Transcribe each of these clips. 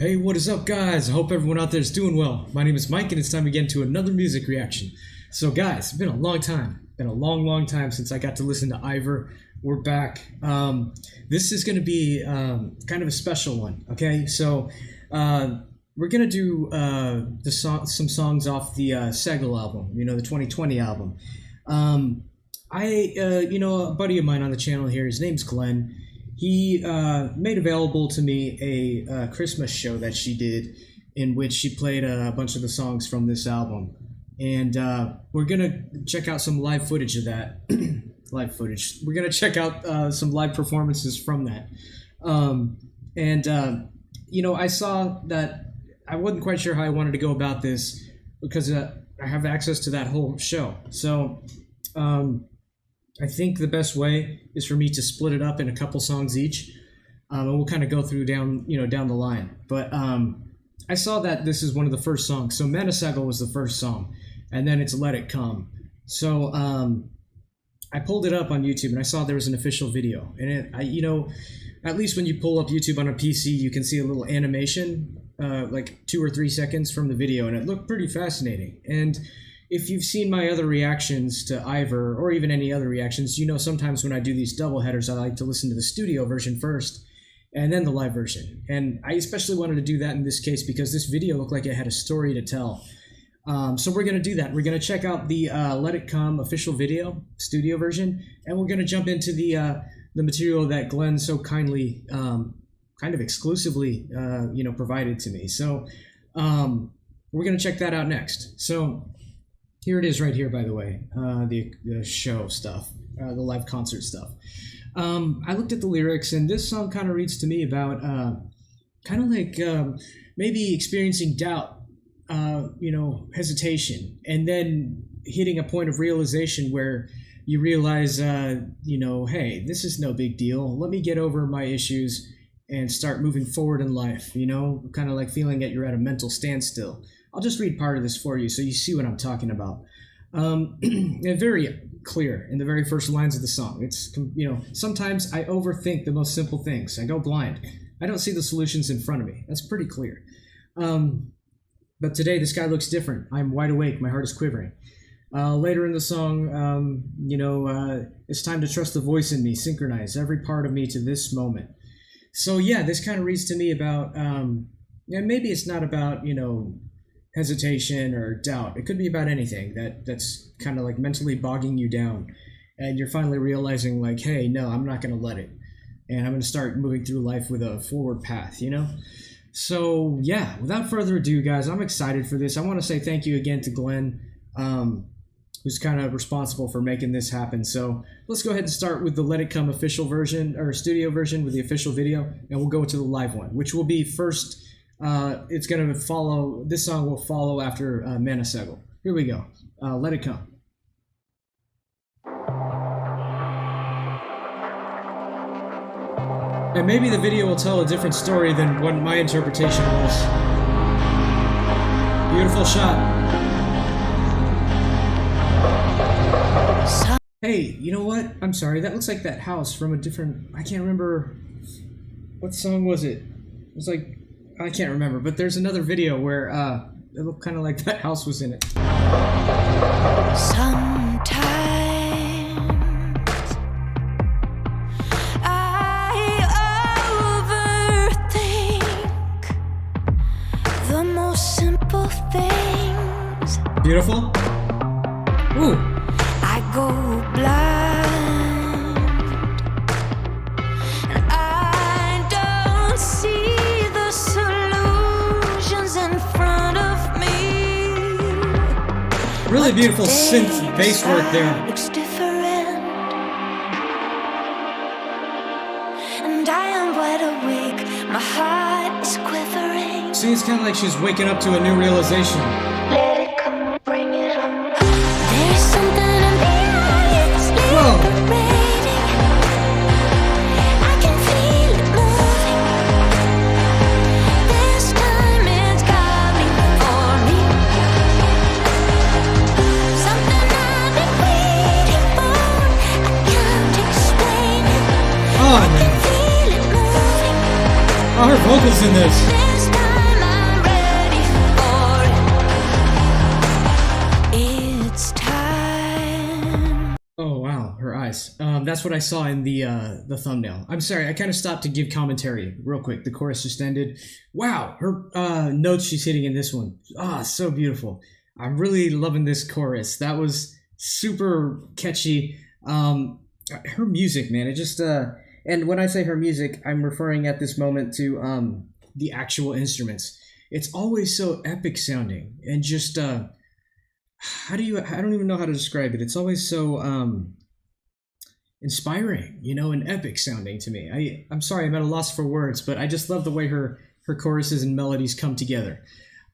Hey, what is up, guys? I hope everyone out there is doing well. My name is Mike, and it's time to get into another music reaction. So, guys, it's been a long time. Been a long time since I got to listen to Eivør. We're back. This is going to be kind of a special one, okay? So, we're going to do some songs off the Manasegl album, the 2020 album. A buddy of mine on the channel here, his name's Glenn. He made available to me a Christmas show that she did in which she played a bunch of the songs from this album. And we're going to check out some live footage of that. Live footage. We're going to check out some live performances from that. I saw that I wasn't quite sure how I wanted to go about this because I have access to that whole show. So I think the best way is for me to split it up in a couple songs each, and we'll kind of go through down the line. But I saw that this is one of the first songs. So Manasegl was the first song, and then it's Let It Come. So I pulled it up on YouTube, and I saw there was an official video. And at least when you pull up YouTube on a PC, you can see a little animation, like 2 or 3 seconds from the video, and it looked pretty fascinating. And if you've seen my other reactions to Eivør, or even any other reactions, sometimes when I do these double headers, I like to listen to the studio version first, and then the live version. And I especially wanted to do that in this case because this video looked like it had a story to tell. So we're going to do that. We're going to check out the Let It Come official video, studio version, and we're going to jump into the material that Glenn so kindly, kind of exclusively, provided to me. So we're going to check that out next. So here it is right here, by the way, the show stuff, the live concert stuff. I looked at the lyrics, and this song kind of reads to me about maybe experiencing doubt, hesitation, and then hitting a point of realization where you realize, hey, this is no big deal. Let me get over my issues and start moving forward in life, kind of like feeling that you're at a mental standstill. I'll just read part of this for you so you see what I'm talking about. And very clear in the very first lines of the song. It's, sometimes I overthink the most simple things. I go blind. I don't see the solutions in front of me. That's pretty clear. But today the sky looks different. I'm wide awake. My heart is quivering. Later in the song, it's time to trust the voice in me, synchronize every part of me to this moment. So yeah, this kind of reads to me about, and maybe it's not about, hesitation or doubt. It could be about anything that's kind of like mentally bogging you down, and you're finally realizing like, hey, no, I'm not going to let it, and I'm going to start moving through life with a forward path, So yeah, without further ado, guys, I'm excited for this. I want to say thank you again to Glenn, who's kind of responsible for making this happen. So let's go ahead and start with the Let It Come official version, or studio version with the official video, and we'll go to the live one, which will be first. It's going to follow, this song will follow after Manasegl. Here we go. Let It Come. And maybe the video will tell a different story than what my interpretation was. Beautiful shot. Hey, you know what? I'm sorry, that looks like that house from a different, I can't remember, what song was it? It was like, I can't remember, but there's another video where it looked kind of like that house was in it. Sometimes I overthink the most simple things. Beautiful. Ooh. I go blind. Really beautiful synth bass work there. Looks different, and I am wide awake. My heart is quivering. See, it's kind of like she's waking up to a new realization. Let it come, bring it on. There's something in the eyes. Liberating. I can feel it moving. This time it's coming for me. Something I've been waiting for. I can't explain it. Oh, I man. can feel it moving. Oh, her vocals in this. This time guys, that's what I saw in the thumbnail. I'm sorry, I kind of stopped to give commentary real quick. The chorus just ended. Wow, her notes she's hitting in this one. So beautiful. I'm really loving this chorus. That was super catchy. Her music, man, it just and when I say her music, I'm referring at this moment to the actual instruments. It's always so epic sounding and just I don't even know how to describe it. It's always so inspiring, and epic sounding to me. I'm sorry, I'm at a loss for words, but I just love the way her choruses and melodies come together.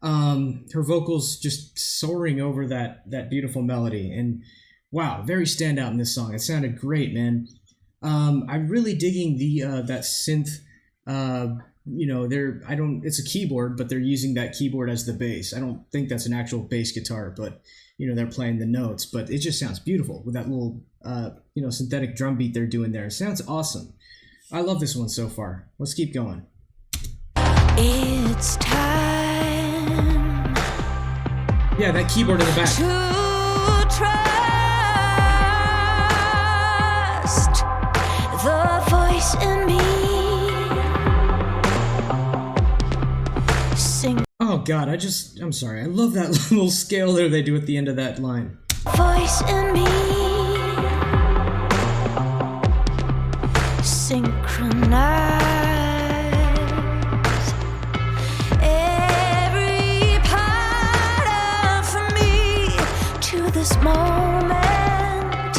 Her vocals just soaring over that beautiful melody, and wow, very standout in this song. It sounded great, man. I'm really digging that synth. It's a keyboard, but they're using that keyboard as the bass. I don't think that's an actual bass guitar, but they're playing the notes. But it just sounds beautiful with that little synthetic drum beat they're doing there. It sounds awesome. I love this one so far. Let's keep going. It's time. Yeah, that keyboard in the back. To trust the voice in me. Sing. Oh God, I'm sorry. I love that little scale there they do at the end of that line. Voice in me. Synchronize every part of me to this moment.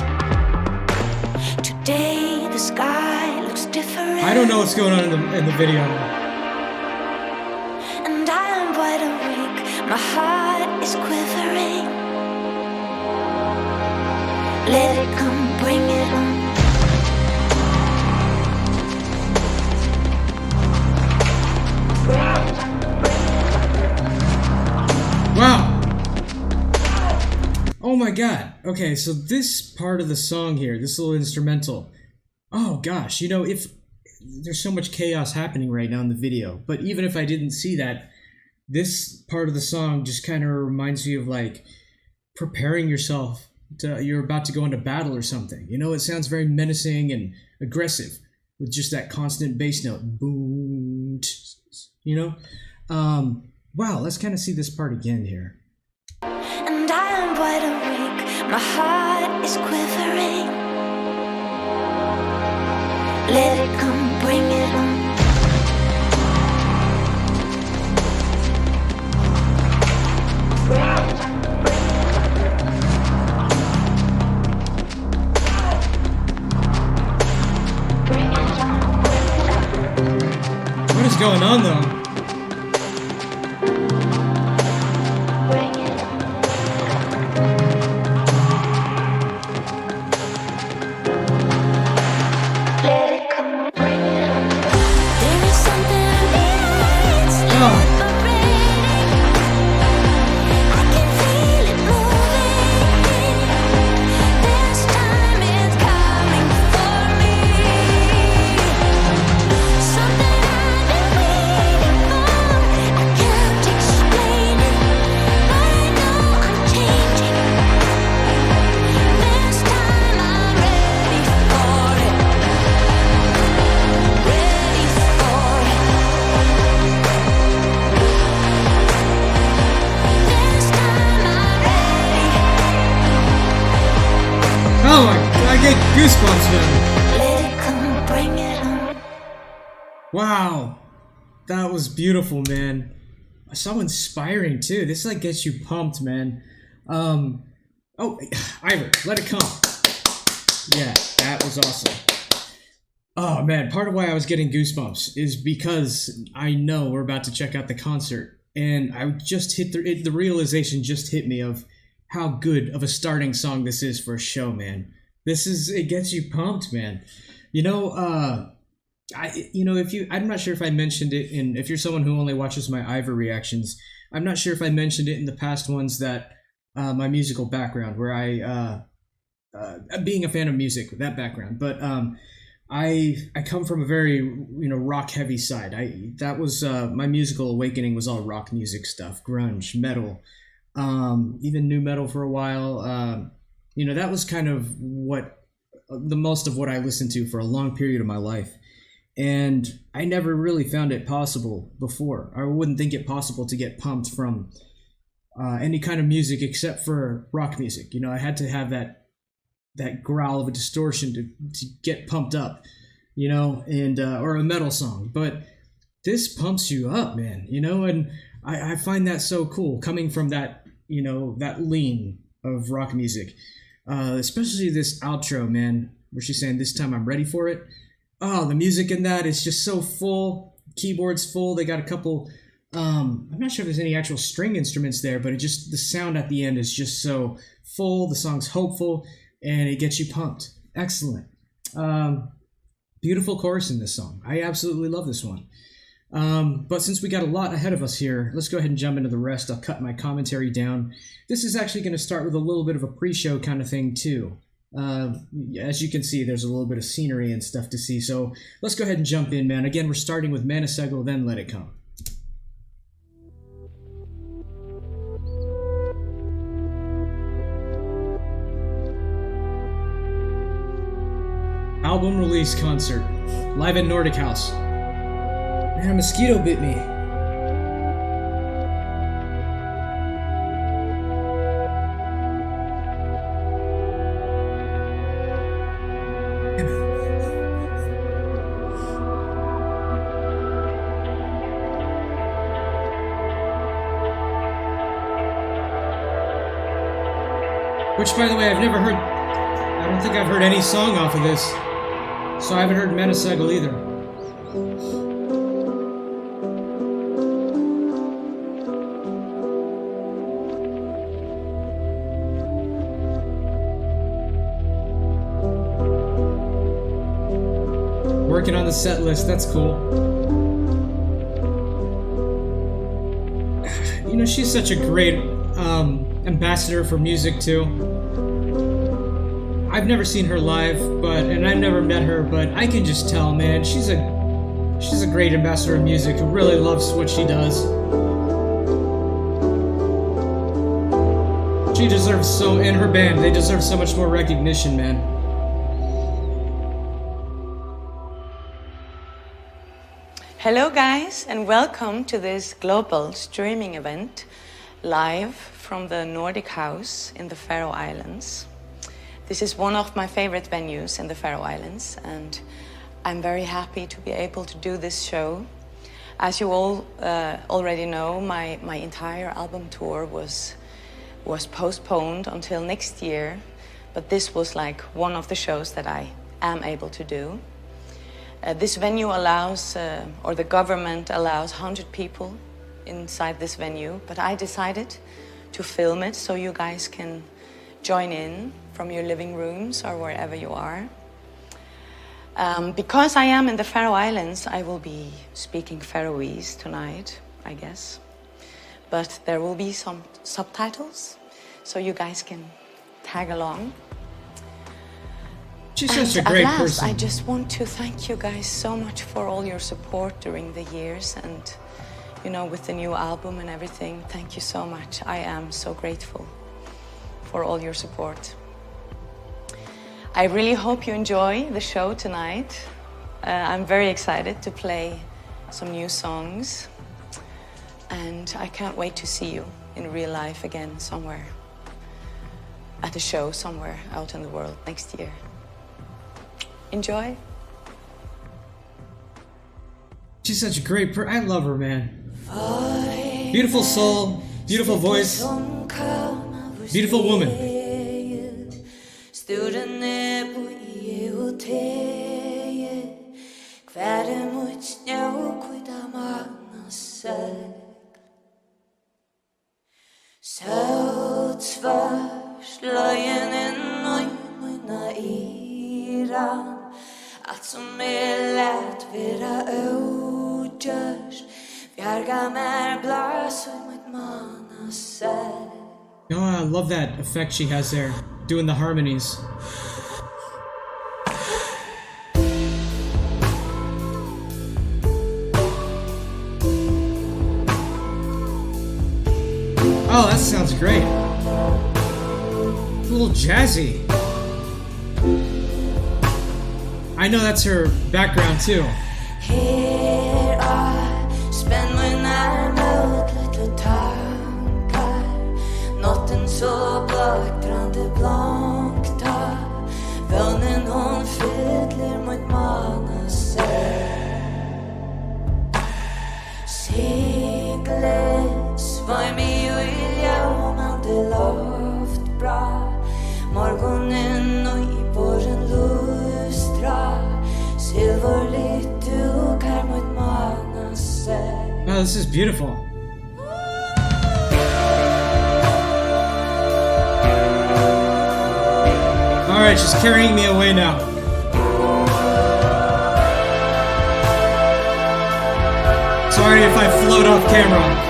Today the sky looks different. I don't know what's going on in the video. And I am wide awake. My heart is quivering. Let it come, bring it on. Wow. Oh my God. Okay, so this part of the song here, this little instrumental. Oh gosh, if there's so much chaos happening right now in the video, but even if I didn't see that, this part of the song just kind of reminds you of like preparing yourself you're about to go into battle or something. It sounds very menacing and aggressive with just that constant bass note. Boom. Wow, let's kind of see this part again here. And I am wide awake. My heart is quivering. Let it come, bring it on. What is going on though? Goosebumps, man. Let it come, bring it on. Wow, that was beautiful, man. So inspiring too. This like gets you pumped, man. Oh, Eivør, let it come. Yeah, that was awesome. Oh man, part of why I was getting goosebumps is because I know we're about to check out the concert, and I just hit the realization just hit me of how good of a starting song this is for a show, man. It gets you pumped, man. I'm not sure if I mentioned it if you're someone who only watches my Eivør reactions, I'm not sure if I mentioned it in the past ones that my musical background, where I being a fan of music with that background, but I come from a very rock heavy side. That was my musical awakening was all rock music stuff, grunge, metal, even new metal for a while. That was kind of what the most of what I listened to for a long period of my life. And I never really found it possible before. I wouldn't think it possible to get pumped from any kind of music except for rock music. You know, I had to have that growl of a distortion to get pumped up, you know, and or a metal song. But this pumps you up, man, you know, and I find that so cool coming from that, you know, that lean of rock music. Especially this outro, man, where she's saying, "This time I'm ready for it." Oh, the music in that is just so full. Keyboard's full. They got a couple. I'm not sure if there's any actual string instruments there, but the sound at the end is just so full. The song's hopeful, and it gets you pumped. Excellent. Beautiful chorus in this song. I absolutely love this one. But since we got a lot ahead of us here, let's go ahead and jump into the rest. I'll cut my commentary down. This is actually going to start with a little bit of a pre-show kind of thing too. As you can see, there's a little bit of scenery and stuff to see. So let's go ahead and jump in, man. Again, we're starting with Manasegl, then Let It Come. Album release concert, live at Nordic House. Man, a mosquito bit me. Which, by the way, I've never heard. I don't think I've heard any song off of this. So I haven't heard Manasegl either. Working on the set list, that's cool. You know, she's such a great ambassador for music too. I've never seen her live, and I've never met her, but I can just tell, man, she's a great ambassador of music who really loves what she does. She deserves and her band, they deserve so much more recognition, man. Hello guys, and welcome to this global streaming event live from the Nordic House in the Faroe Islands. This is one of my favorite venues in the Faroe Islands, and I'm very happy to be able to do this show. As you all already know, my entire album tour was postponed until next year, but this was like one of the shows that I am able to do. This venue allows, or the government allows 100 people inside this venue, but I decided to film it so you guys can join in from your living rooms or wherever you are. Because I am in the Faroe Islands, I will be speaking Faroese tonight, I guess. But there will be some subtitles, so you guys can tag along. She's such a great person. I just want to thank you guys so much for all your support during the years, and you know, with the new album and everything. Thank you so much. I am so grateful for all your support. I really hope you enjoy the show tonight. I'm very excited to play some new songs, and I can't wait to see you in real life again somewhere, at a show somewhere out in the world next year. Enjoy. She's such a great I love her, man. Beautiful soul, beautiful voice, beautiful woman. Allt som lätt vera ogjørst Bjarga mer blås og mitt Manasegl. Oh, I love that effect she has there, doing the harmonies. Oh, that sounds great. A little jazzy. I know that's her background too. Her spenn munar mot little tankar. Natten så blaktrande blankta. Vönnen hon fyller mot Manasegl. Seglet svär mig och ljómande loft bra. Morgonen och i våren lustra. Silverligt dukar mot Manasegl. Oh, this is beautiful. Alright, she's carrying me away now. Sorry if I float off camera.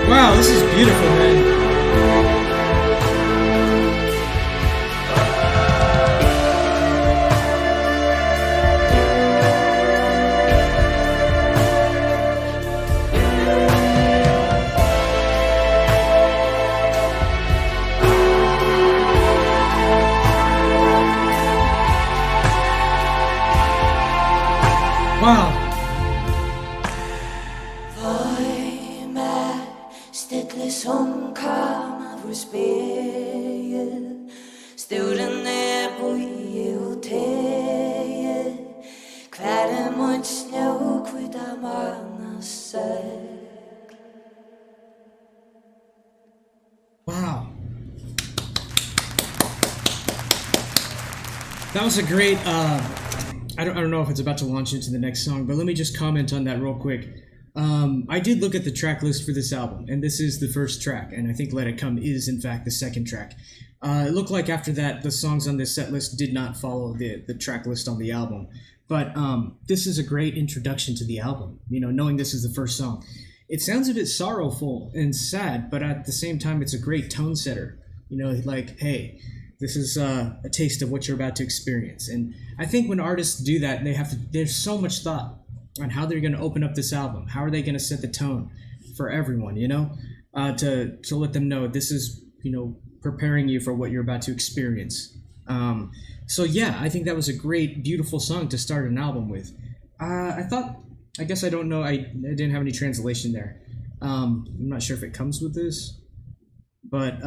Wow, this is beautiful, man. Wow. Stille som kam av vår spegel. Sturen på i hotellet. Kvären mot snökvita Manasegl. Wow. That was a great, I don't know if it's about to launch into the next song, but let me just comment on that real quick. I did look at the track list for this album, and this is the first track, and I think Let It Come is, in fact, the second track. It looked like after that, the songs on this set list did not follow the track list on the album. But this is a great introduction to the album, you know, knowing this is the first song. It sounds a bit sorrowful and sad, but at the same time, it's a great tone setter. You know, like, hey, this is a taste of what you're about to experience. And I think when artists do that, there's so much thought on how they're going to open up this album. How are they going to set the tone for everyone, you know, to let them know this is, you know, preparing you for what you're about to experience. So yeah, I think that was a great, beautiful song to start an album with. I don't know, I didn't have any translation there. I'm not sure if it comes with this, but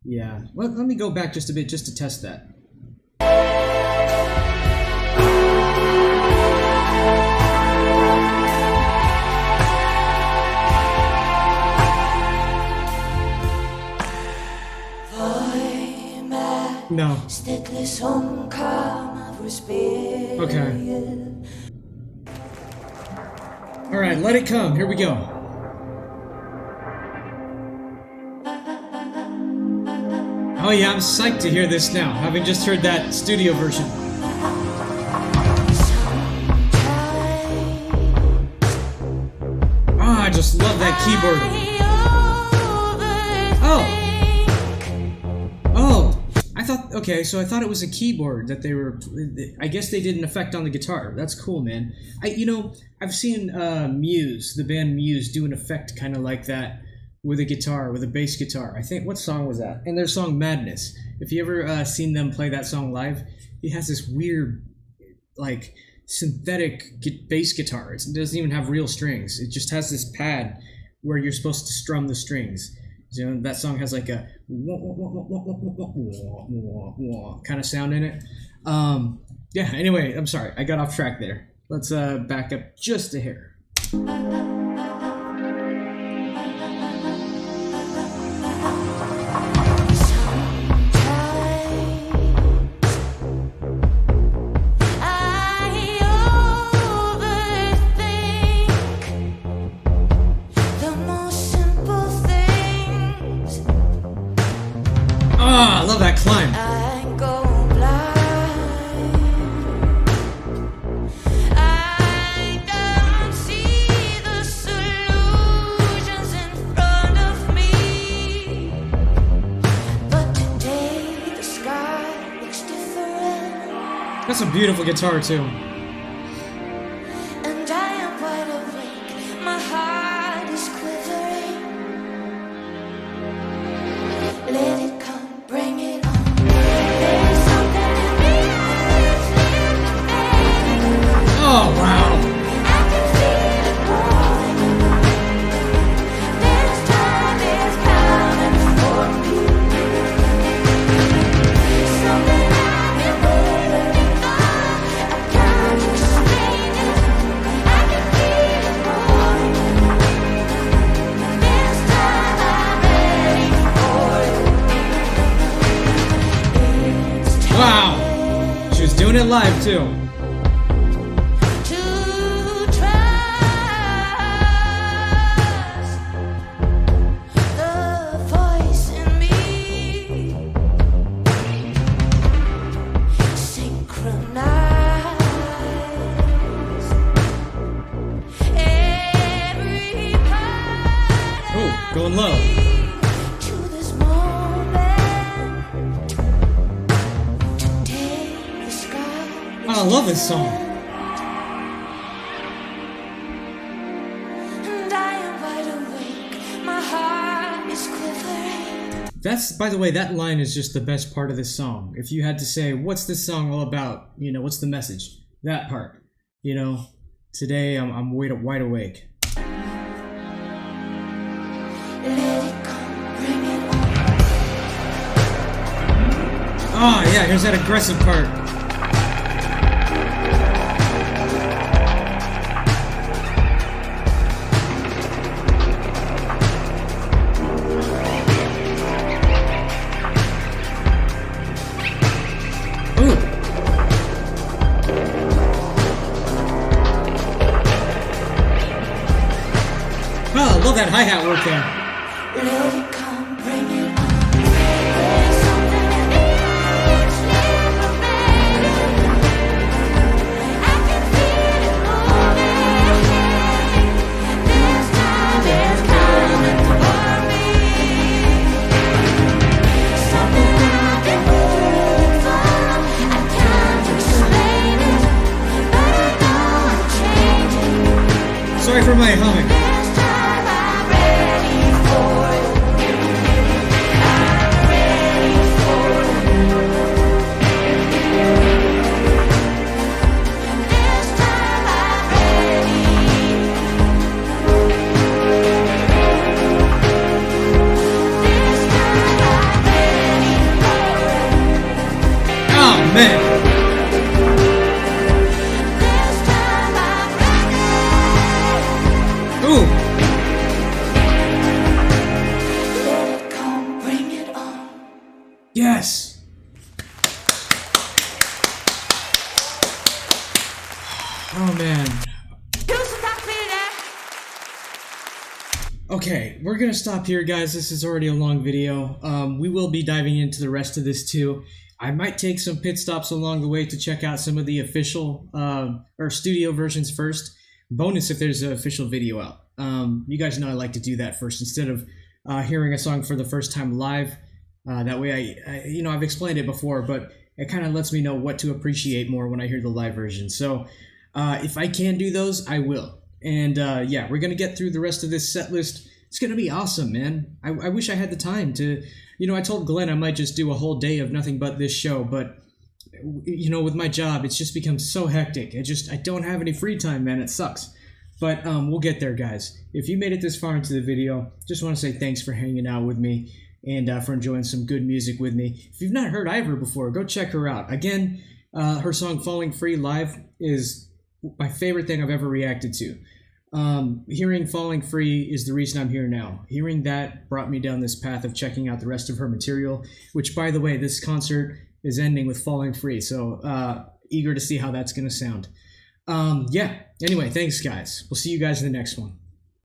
yeah. Let me go back just a bit just to test that. No. Okay. Alright, Let It Come. Here we go. Oh yeah, I'm psyched to hear this now, having just heard that studio version. I just love that keyboard. I thought it was a keyboard that they were. I guess they did an effect on the guitar. That's cool, man. I've seen Muse, the band Muse, do an effect kind of like that with a guitar, with a bass guitar. I think, what song was that? And their song Madness. If you ever seen them play that song live, he has this weird, like, synthetic bass guitar. It doesn't even have real strings. It just has this pad where you're supposed to strum the strings. You know, that song has like a kind of sound in it. Yeah, anyway, I'm sorry. I got off track there. Let's back up just a hair. I love that climb. That's a beautiful guitar too. And I am wide awake, my heart is quivering. Let it come, bring it on. There's something in me that's living. Oh, wow. I can feel it growing. This time is coming for me. Something I've been waiting for. I can't explain it. I can feel it growing. This time I'm ready for it. It's time Wow. She was doing it live too. to trust the voice in me. Synchronize every part Oh, going low. to this moment. To take the sky. Oh, I love this song. And I am wide awake, my heart is quivering. That's, by the way, that line is just the best part of this song. If you had to say, what's this song all about? You know, what's the message? That part. You know, today I'm wide awake. Let it come, bring it on. Oh, yeah, here's that aggressive part. Ooh. Oh, I love that hi-hat work there. Let it come, bring it on. There's something in the air, it's living. I can feel it moving. This time is coming for me. Something I've been waiting for. I can't explain it, but I know I'm changing. Sorry for my humming. This time I'm ready for it. I'm ready for it. This time I'm ready. This time I'm ready for it. Oh, man. This time I'm ready. Ooh. Let it come, bring it on. Yes. Oh, man. Okay, we're gonna stop here, guys. This is already a long video. We will be diving into the rest of this too. I might take some pit stops along the way to check out some of the official or studio versions first. Bonus if there's an official video out. You guys know I like to do that first instead of hearing a song for the first time live. That way, I've explained it before, but it kind of lets me know what to appreciate more when I hear the live version. So if I can do those, I will. And yeah, we're gonna get through the rest of this set list. It's gonna be awesome, man. I wish I had the time to, I told Glenn I might just do a whole day of nothing but this show, but with my job, it's just become so hectic. I don't have any free time, man. It sucks. But we'll get there, guys. If you made it this far into the video, just want to say thanks for hanging out with me and for enjoying some good music with me. If you've not heard Eivør before, go check her out. Again, her song Falling Free live is my favorite thing I've ever reacted to. Hearing Falling Free is the reason I'm here now. Hearing that brought me down this path of checking out the rest of her material, which, by the way, this concert is ending with Falling Free, so eager to see how that's going to sound. Yeah, anyway, thanks, guys. We'll see you guys in the next one.